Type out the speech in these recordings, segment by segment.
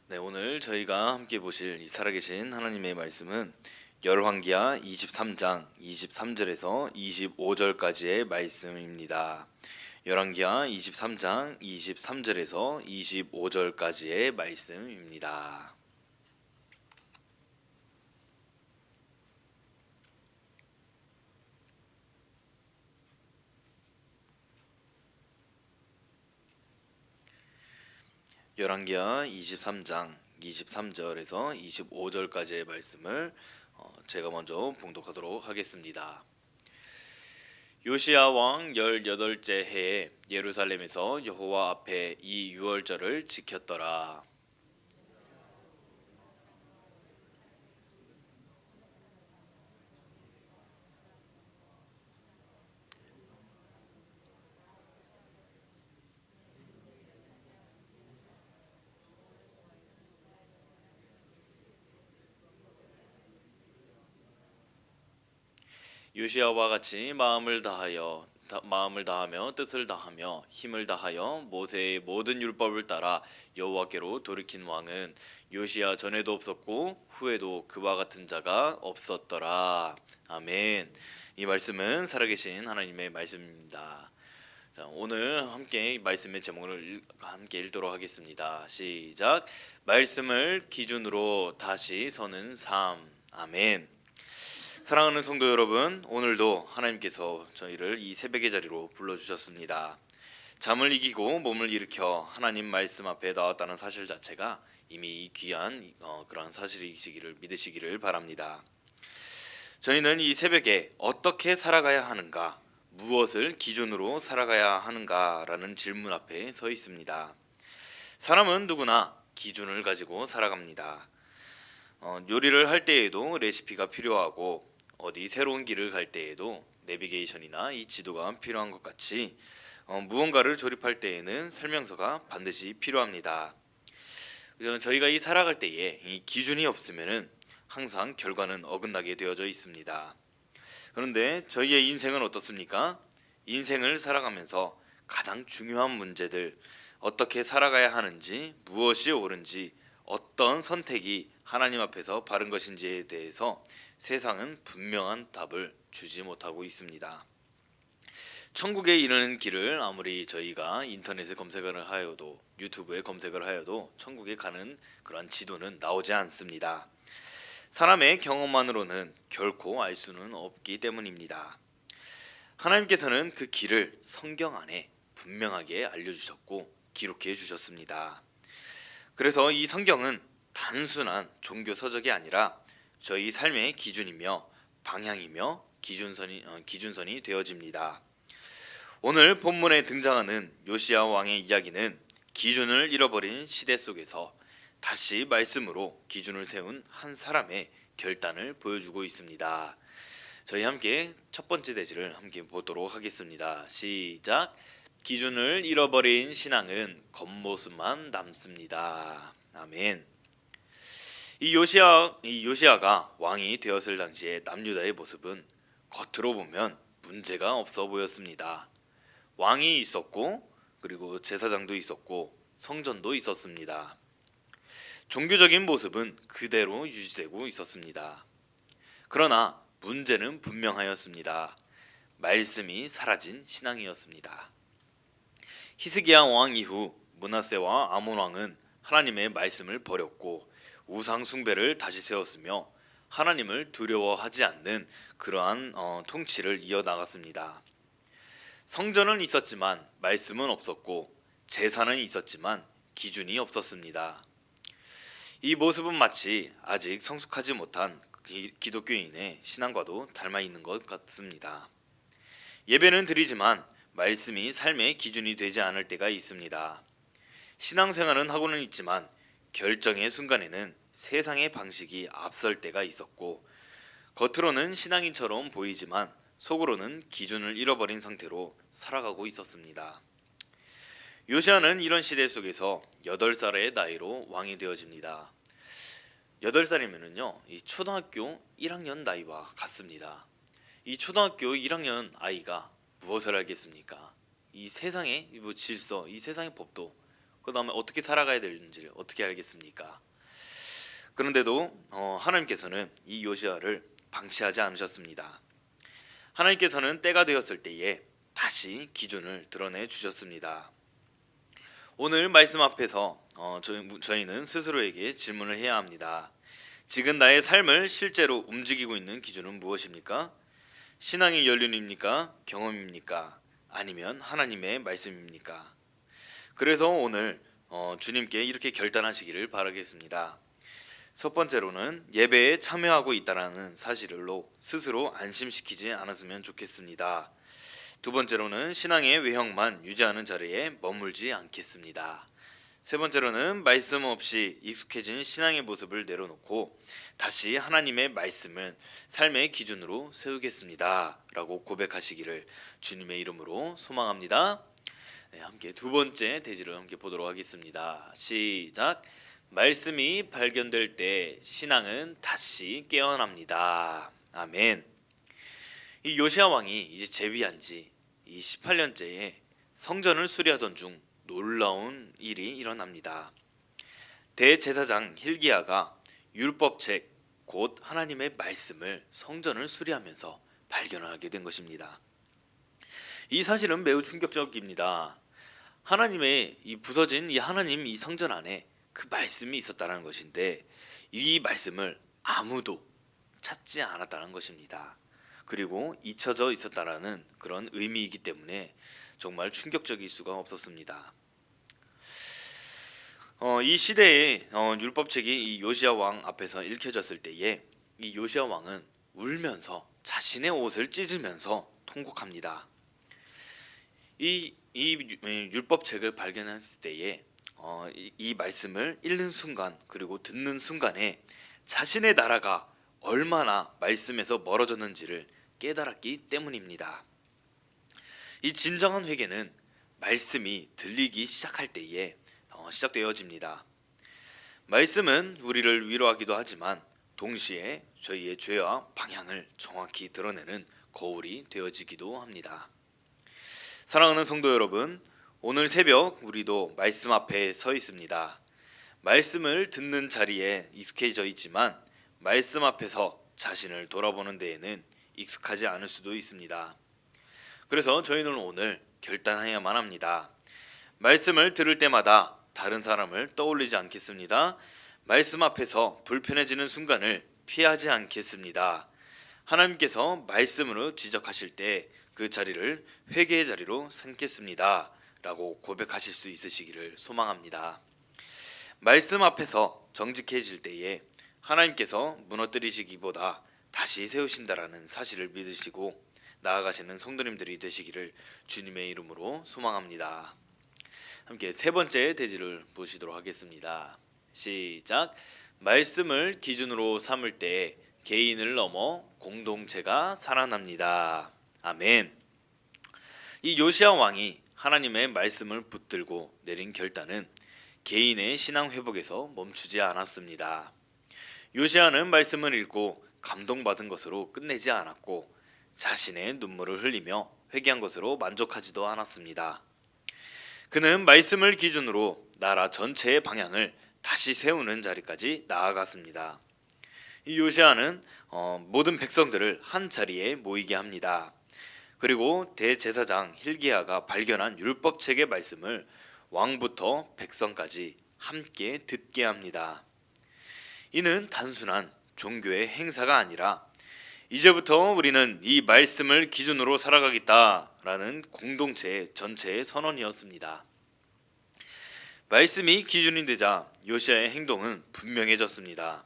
네, 오늘 저희가 함께 보실 이 살아계신 하나님의 말씀은 열왕기하 23장 23절에서 25절까지의 말씀입니다. 열왕기하 23장 23절에서 25절까지의 말씀입니다. 열왕기하 23장 23절에서 25절까지의 말씀을 제가 먼저 봉독하도록 하겠습니다. 요시야 왕 18째 해에 예루살렘에서 여호와 앞에 이 유월절을 지켰더라. 요시야와 같이 마음을 다하며 뜻을 다하며 힘을 다하여 모세의 모든 율법을 따라 여호와께로 돌이킨 왕은 요시야 전에도 없었고 후에도 그와 같은 자가 없었더라. 아멘. 이 말씀은 살아계신 하나님의 말씀입니다. 자, 오늘 함께 말씀의 제목을 함께 읽도록 하겠습니다. 시작. 말씀을 기준으로 다시 서는 삶. 아멘. 사랑하는 성도 여러분, 오늘도 하나님께서 저희를 이 새벽의 자리로 불러주셨습니다. 잠을 이기고 몸을 일으켜 하나님 말씀 앞에 나왔다는 사실 자체가 이미 이 귀한 그러한 사실이시기를 믿으시기를 바랍니다. 저희는 이 새벽에 어떻게 살아가야 하는가, 무엇을 기준으로 살아가야 하는가라는 질문 앞에 서 있습니다. 사람은 누구나 기준을 가지고 살아갑니다. 요리를 할 때에도 레시피가 필요하고 어디 새로운 길을 갈 때에도 내비게이션이나 이 지도가 필요한 것 같이 무언가를 조립할 때에는 설명서가 반드시 필요합니다. 저희가 이 살아갈 때에 이 기준이 없으면은 항상 결과는 어긋나게 되어져 있습니다. 그런데 저희의 인생은 어떻습니까? 인생을 살아가면서 가장 중요한 문제들, 어떻게 살아가야 하는지, 무엇이 옳은지, 어떤 선택이 하나님 앞에서 바른 것인지에 대해서 세상은 분명한 답을 주지 못하고 있습니다. 천국에 이르는 길을 아무리 저희가 인터넷에 검색을 하여도 유튜브에 검색을 하여도 천국에 가는 그러한 지도는 나오지 않습니다. 사람의 경험만으로는 결코 알 수는 없기 때문입니다. 하나님께서는 그 길을 성경 안에 분명하게 알려주셨고 기록해 주셨습니다. 그래서 이 성경은 단순한 종교 서적이 아니라 저희 삶의 기준이며 방향이며 기준선이 되어집니다. 오늘 본문에 등장하는 요시야 왕의 이야기는 기준을 잃어버린 시대 속에서 다시 말씀으로 기준을 세운 한 사람의 결단을 보여주고 있습니다. 저희 함께 첫 번째 대지를 함께 보도록 하겠습니다. 시작. 기준을 잃어버린 신앙은 겉모습만 남습니다. 아멘. 이 요시야가 왕이 되었을 당시의 남유다의 모습은 겉으로 보면 문제가 없어 보였습니다. 왕이 있었고 그리고 제사장도 있었고 성전도 있었습니다. 종교적인 모습은 그대로 유지되고 있었습니다. 그러나 문제는 분명하였습니다. 말씀이 사라진 신앙이었습니다. 히스기야 왕 이후 므낫세와 아몬 왕은 하나님의 말씀을 버렸고 우상 숭배를 다시 세웠으며 하나님을 두려워하지 않는 그러한 통치를 이어나갔습니다. 성전은 있었지만 말씀은 없었고 제사는 있었지만 기준이 없었습니다. 이 모습은 마치 아직 성숙하지 못한 기독교인의 신앙과도 닮아 있는 것 같습니다. 예배는 드리지만 말씀이 삶의 기준이 되지 않을 때가 있습니다. 신앙생활은 하고는 있지만 결정의 순간에는 세상의 방식이 앞설 때가 있었고 겉으로는 신앙인처럼 보이지만 속으로는 기준을 잃어버린 상태로 살아가고 있었습니다. 요시야는 이런 시대 속에서 8살의 나이로 왕이 되어집니다. 8살이면은요, 이 초등학교 1학년 나이와 같습니다. 이 초등학교 1학년 아이가 무엇을 알겠습니까? 이 세상의 질서, 이 세상의 법도 그 다음에 어떻게 살아가야 되는지를 어떻게 알겠습니까? 그런데도 하나님께서는 이 요시야를 방치하지 않으셨습니다. 하나님께서는 때가 되었을 때에 다시 기준을 드러내 주셨습니다. 오늘 말씀 앞에서 저희는 스스로에게 질문을 해야 합니다. 지금 나의 삶을 실제로 움직이고 있는 기준은 무엇입니까? 신앙의 연륜입니까? 경험입니까? 아니면 하나님의 말씀입니까? 그래서 오늘 주님께 이렇게 결단하시기를 바라겠습니다. 첫 번째로는 예배에 참여하고 있다라는 사실로 스스로 안심시키지 않았으면 좋겠습니다. 두 번째로는 신앙의 외형만 유지하는 자리에 머물지 않겠습니다. 세 번째로는 말씀 없이 익숙해진 신앙의 모습을 내려놓고 다시 하나님의 말씀을 삶의 기준으로 세우겠습니다 라고 고백하시기를 주님의 이름으로 소망합니다. 네, 함께 두 번째 대지를 함께 보도록 하겠습니다. 시작. 말씀이 발견될 때 신앙은 다시 깨어납니다. 아멘. 이 요시야 왕이 이제 재위한 지 이 18년째에 성전을 수리하던 중 놀라운 일이 일어납니다. 대제사장 힐기야가 율법책 곧 하나님의 말씀을 성전을 수리하면서 발견하게 된 것입니다. 이 사실은 매우 충격적입니다. 하나님의 이 부서진 이 하나님 이 성전 안에 그 말씀이 있었다는 것인데 이 말씀을 아무도 찾지 않았다는 것입니다. 그리고 잊혀져 있었다라는 그런 의미이기 때문에 정말 충격적일 수가 없었습니다. 이 시대에 율법책이 이 요시야 왕 앞에서 읽혀졌을 때에 이 요시야 왕은 울면서 자신의 옷을 찢으면서 통곡합니다. 이 율법책을 발견했을 때에 이 말씀을 읽는 순간 그리고 듣는 순간에 자신의 나라가 얼마나 말씀에서 멀어졌는지를 깨달았기 때문입니다. 이 진정한 회개는 말씀이 들리기 시작할 때에 시작되어집니다. 말씀은 우리를 위로하기도 하지만 동시에 저희의 죄와 방향을 정확히 드러내는 거울이 되어지기도 합니다. 사랑하는 성도 여러분, 오늘 새벽 우리도 말씀 앞에 서 있습니다. 말씀을 듣는 자리에 익숙해져 있지만 말씀 앞에서 자신을 돌아보는 데에는 익숙하지 않을 수도 있습니다. 그래서 저희는 오늘 결단해야만 합니다. 말씀을 들을 때마다 다른 사람을 떠올리지 않겠습니다. 말씀 앞에서 불편해지는 순간을 피하지 않겠습니다. 하나님께서 말씀으로 지적하실 때 그 자리를 회개의 자리로 삼겠습니다 라고 고백하실 수 있으시기를 소망합니다. 말씀 앞에서 정직해질 때에 하나님께서 무너뜨리시기보다 다시 세우신다라는 사실을 믿으시고 나아가시는 성도님들이 되시기를 주님의 이름으로 소망합니다. 함께 세 번째 대지를 보시도록 하겠습니다. 시작. 말씀을 기준으로 삼을 때 개인을 넘어 공동체가 살아납니다. 아멘. 이 요시야 왕이 하나님의 말씀을 붙들고 내린 결단은 개인의 신앙 회복에서 멈추지 않았습니다. 요시야는 말씀을 읽고 감동받은 것으로 끝내지 않았고 자신의 눈물을 흘리며 회개한 것으로 만족하지도 않았습니다. 그는 말씀을 기준으로 나라 전체의 방향을 다시 세우는 자리까지 나아갔습니다. 이 요시야는 모든 백성들을 한 자리에 모이게 합니다. 그리고 대제사장 힐기야가 발견한 율법책의 말씀을 왕부터 백성까지 함께 듣게 합니다. 이는 단순한 종교의 행사가 아니라 이제부터 우리는 이 말씀을 기준으로 살아가겠다라는 공동체 전체의 선언이었습니다. 말씀이 기준이 되자 요시야의 행동은 분명해졌습니다.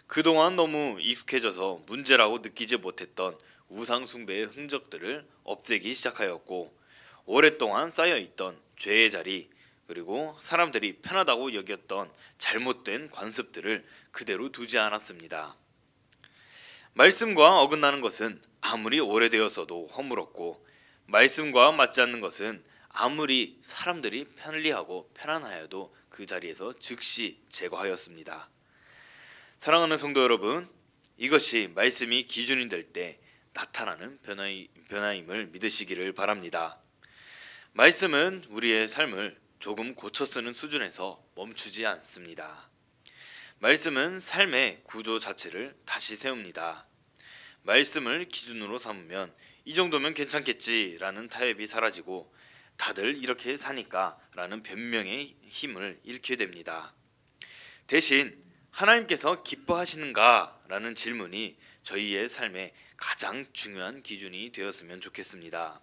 그동안 너무 익숙해져서 문제라고 느끼지 못했던 우상 숭배의 흔적들을 없애기 시작하였고 오랫동안 쌓여있던 죄의 자리 그리고 사람들이 편하다고 여겼던 잘못된 관습들을 그대로 두지 않았습니다. 말씀과 어긋나는 것은 아무리 오래되었어도 허물었고 말씀과 맞지 않는 것은 아무리 사람들이 편리하고 편안하여도 그 자리에서 즉시 제거하였습니다. 사랑하는 성도 여러분, 이것이 말씀이 기준이 될 때 나타나는 변화임을 믿으시기를 바랍니다. 말씀은 우리의 삶을 조금 고쳐 쓰는 수준에서 멈추지 않습니다. 말씀은 삶의 구조 자체를 다시 세웁니다. 말씀을 기준으로 삼으면 이 정도면 괜찮겠지라는 타협이 사라지고 다들 이렇게 사니까 라는 변명의 힘을 잃게 됩니다. 대신 하나님께서 기뻐하시는가? 라는 질문이 저희의 삶의 가장 중요한 기준이 되었으면 좋겠습니다.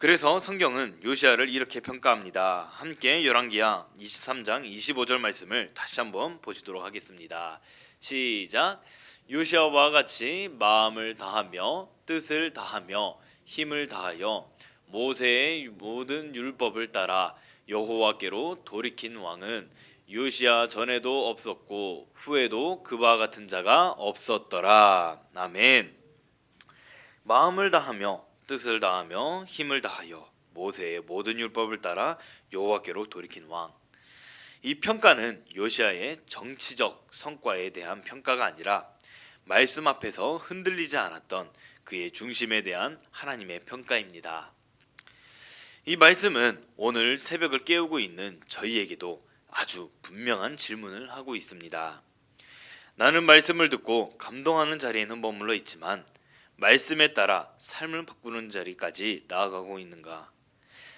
그래서 성경은 요시야를 이렇게 평가합니다. 함께 열왕기하 23장 25절 말씀을 다시 한번 보시도록 하겠습니다. 시작. 요시야와 같이 마음을 다하며 뜻을 다하며 힘을 다하여 모세의 모든 율법을 따라 여호와께로 돌이킨 왕은 요시야 전에도 없었고 후에도 그와 같은 자가 없었더라. 아멘. 마음을 다하며 뜻을 다하며 힘을 다하여 모세의 모든 율법을 따라 여호와께로 돌이킨 왕. 이 평가는 요시야의 정치적 성과에 대한 평가가 아니라 말씀 앞에서 흔들리지 않았던 그의 중심에 대한 하나님의 평가입니다. 이 말씀은 오늘 새벽을 깨우고 있는 저희에게도 아주 분명한 질문을 하고 있습니다. 나는 말씀을 듣고 감동하는 자리에는 머물러 있지만 말씀에 따라 삶을 바꾸는 자리까지 나아가고 있는가?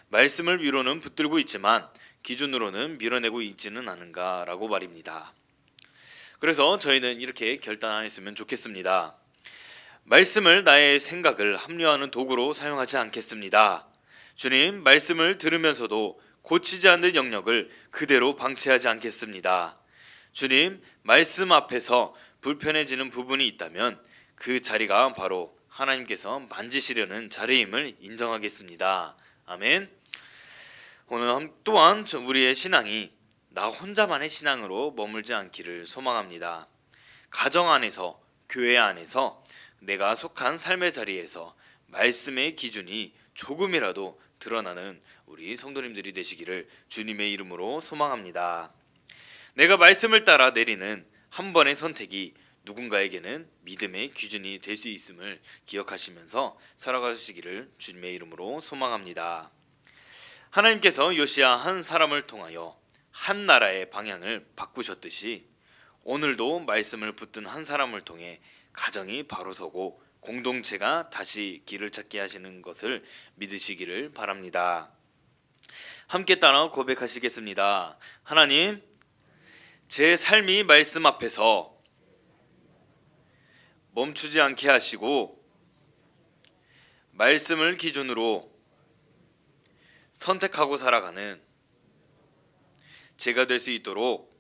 말씀을 위로는 붙들고 있지만 기준으로는 밀어내고 있지는 않은가? 라고 말입니다. 그래서 저희는 이렇게 결단하였으면 좋겠습니다. 말씀을 나의 생각을 합리화하는 도구로 사용하지 않겠습니다. 주님, 말씀을 들으면서도 고치지 않는 영역을 그대로 방치하지 않겠습니다. 주님, 말씀 앞에서 불편해지는 부분이 있다면 그 자리가 바로 하나님께서 만지시려는 자리임을 인정하겠습니다. 아멘. 오늘 또한 우리의 신앙이 나 혼자만의 신앙으로 머물지 않기를 소망합니다. 가정 안에서, 교회 안에서 내가 속한 삶의 자리에서 말씀의 기준이 조금이라도 드러나는 우리 성도님들이 되시기를 주님의 이름으로 소망합니다. 내가 말씀을 따라 내리는 한 번의 선택이 누군가에게는 믿음의 기준이 될 수 있음을 기억하시면서 살아가시기를 주님의 이름으로 소망합니다. 하나님께서 요시야 한 사람을 통하여 한 나라의 방향을 바꾸셨듯이 오늘도 말씀을 붙든 한 사람을 통해 가정이 바로 서고 공동체가 다시 길을 찾게 하시는 것을 믿으시기를 바랍니다. 함께 따라 고백하시겠습니다. 하나님, 제 삶이 말씀 앞에서 멈추지 않게 하시고 말씀을 기준으로 선택하고 살아가는 제가 될 수 있도록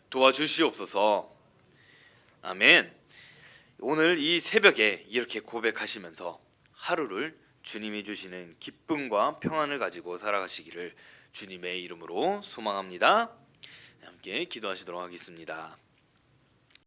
도와주시옵소서. 아멘. 오늘 이 새벽에 이렇게 고백하시면서 하루를 주님이 주시는 기쁨과 평안을 가지고 살아가시기를 주님의 이름으로 소망합니다. 함께 기도하시도록 하겠습니다.